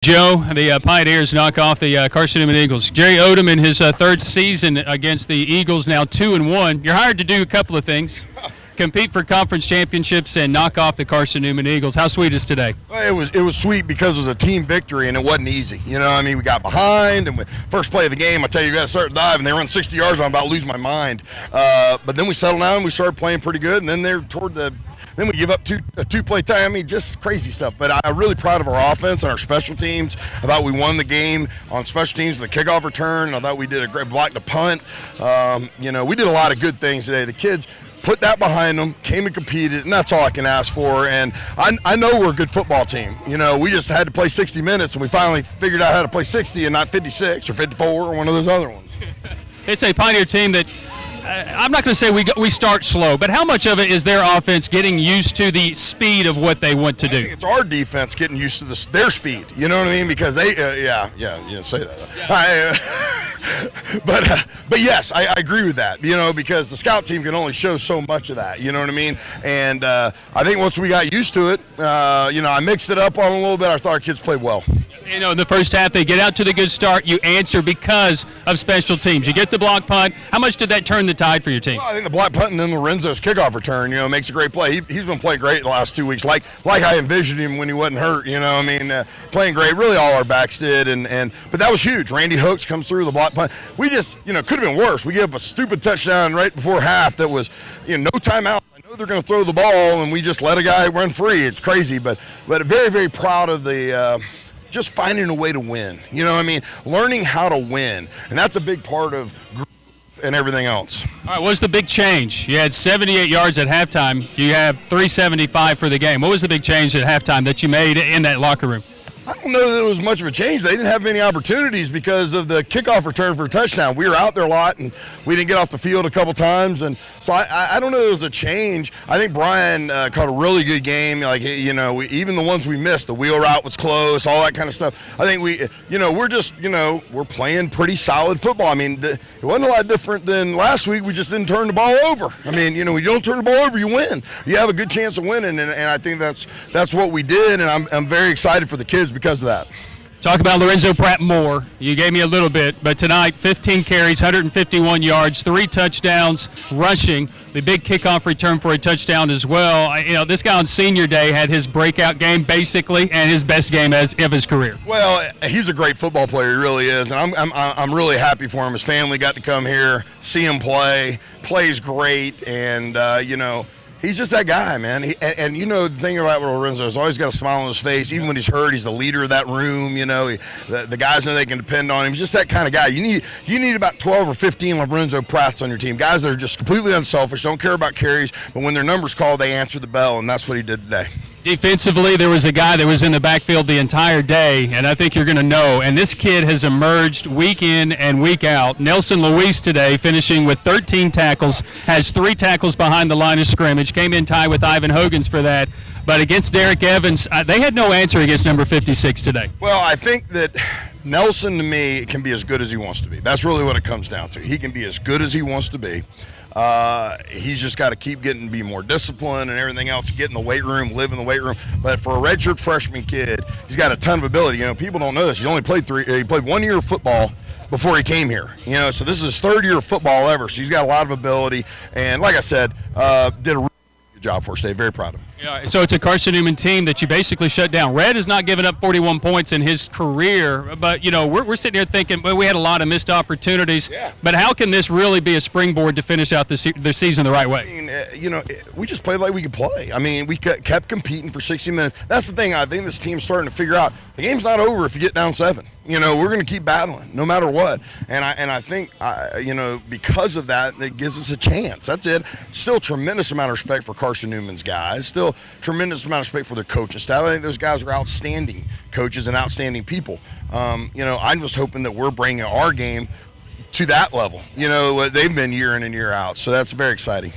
Joe, the Pioneers knock off the Carson-Newman Eagles. Jerry Odom in his third season against the Eagles, now 2-1. You're hired to do a couple of things: compete for conference championships and knock off the Carson-Newman Eagles. How sweet is today? Well, it was sweet because it was a team victory and it wasn't easy. You know, I mean, we got behind and first play of the game, I tell you got to start to dive, and they run 60 yards. I'm about to lose my mind. But then we settled down and we started playing pretty good, and then then we give up a two-play time. I mean, just crazy stuff. But I'm really proud of our offense and our special teams. I thought we won the game on special teams with a kickoff return. I thought we did a great block to punt. You know, we did a lot of good things today. The kids put that behind them, came and competed, and that's all I can ask for. And I know we're a good football team. You know, we just had to play 60 minutes, and we finally figured out how to play 60 and not 56 or 54 or one of those other ones. It's a Pioneer team that I'm not going to say we start slow, but how much of it is their offense getting used to the speed of what they want to do? I think it's our defense getting used to their speed. You know what I mean? Because they, say that. Yeah. But yes, I agree with that. You know, because the scout team can only show so much of that. You know what I mean? And I think once we got used to it, you know, I mixed it up on a little bit. I thought our kids played well. You know, in the first half, they get out to the good start. You answer because of special teams. You get the block punt. How much did that turn the tide for your team? Well, I think the block punt and then Lorenzo's kickoff return, you know, makes a great play. He's been playing great the last 2 weeks, like I envisioned him when he wasn't hurt. You know, I mean, playing great. Really, all our backs did, but that was huge. Randy Hooks comes through the block punt. We just, you know, could have been worse. We gave up a stupid touchdown right before half that was, you know, no timeout. I know they're going to throw the ball, and we just let a guy run free. It's crazy, but very, very proud of the. Just finding a way to win. You know what I mean? Learning how to win. And that's a big part of growth and everything else. All right, what's the big change? You had 78 yards at halftime. You have 375 for the game. What was the big change at halftime that you made in that locker room? I don't know that it was much of a change. They didn't have many opportunities because of the kickoff return for a touchdown. We were out there a lot, and we didn't get off the field a couple times. And so I don't know if it was a change. I think Brian caught a really good game. Like, you know, even the ones we missed, the wheel route was close, all that kind of stuff. I think we're playing pretty solid football. I mean, it wasn't a lot different than last week. We just didn't turn the ball over. I mean, you know, when you don't turn the ball over, you win. You have a good chance of winning, and I think that's what we did, and I'm very excited for the kids because of that. Talk about Lorenzo Pratt more. You gave me a little bit, but tonight 15 carries, 151 yards, 3 touchdowns rushing. The big kickoff return for a touchdown as well. You know, this guy on senior day had his breakout game basically and his best game of his career. Well, he's a great football player. He really is, and I'm really happy for him. His family got to come here, see him play. Plays great, and you know. He's just that guy, man. And you know, the thing about Lorenzo is always got a smile on his face. Even when he's hurt, he's the leader of that room. You know, the guys know they can depend on him. He's just that kind of guy. You need about 12 or 15 Lorenzo Pratts on your team. Guys that are just completely unselfish, don't care about carries, but when their number's called, they answer the bell, and that's what he did today. Defensively, there was a guy that was in the backfield the entire day, and I think you're going to know. And this kid has emerged week in and week out. Nelson Luis today finishing with 13 tackles, has 3 tackles behind the line of scrimmage, came in tied with Ivan Hogan's for that. But against Derek Evans, they had no answer against number 56 today. Well, I think that Nelson, to me, can be as good as he wants to be. That's really what it comes down to. He can be as good as he wants to be. He's just got to keep be more disciplined and everything else, get in the weight room, live in the weight room. But for a redshirt freshman kid, he's got a ton of ability. You know, people don't know this. He only played 1 year of football before he came here. You know, so this is his 3rd year of football ever. So he's got a lot of ability. And like I said, did a really good job for us today. Very proud of him. Yeah, so it's a Carson-Newman team that you basically shut down. Red has not given up 41 points in his career, but, you know, we're sitting here thinking, well, we had a lot of missed opportunities, yeah. But how can this really be a springboard to finish out the season the right way? I mean, you know, we just played like we could play. I mean, we kept competing for 60 minutes. That's the thing I think this team's starting to figure out. The game's not over if you get down 7. You know, we're going to keep battling no matter what. And I think, you know, because of that, it gives us a chance. That's it. Still tremendous amount of respect for Carson-Newman's guys. Still tremendous amount of respect for their coaching staff. I think those guys are outstanding coaches and outstanding people. You know, I'm just hoping that we're bringing our game to that level. You know, they've been year in and year out. So that's very exciting.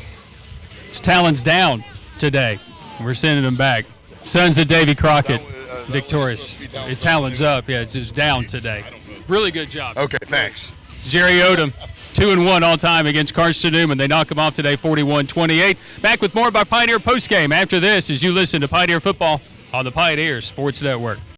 His talent's down today. We're sending them back. Sons of Davy Crockett. Victorious. His talent's up. Yeah, it's just down today. Really good job. Okay, thanks. Jerry Odom, 2-1 all time against Carson-Newman. They knock him off today, 41-28. Back with more about Pioneer Postgame after this as you listen to Pioneer Football on the Pioneer Sports Network.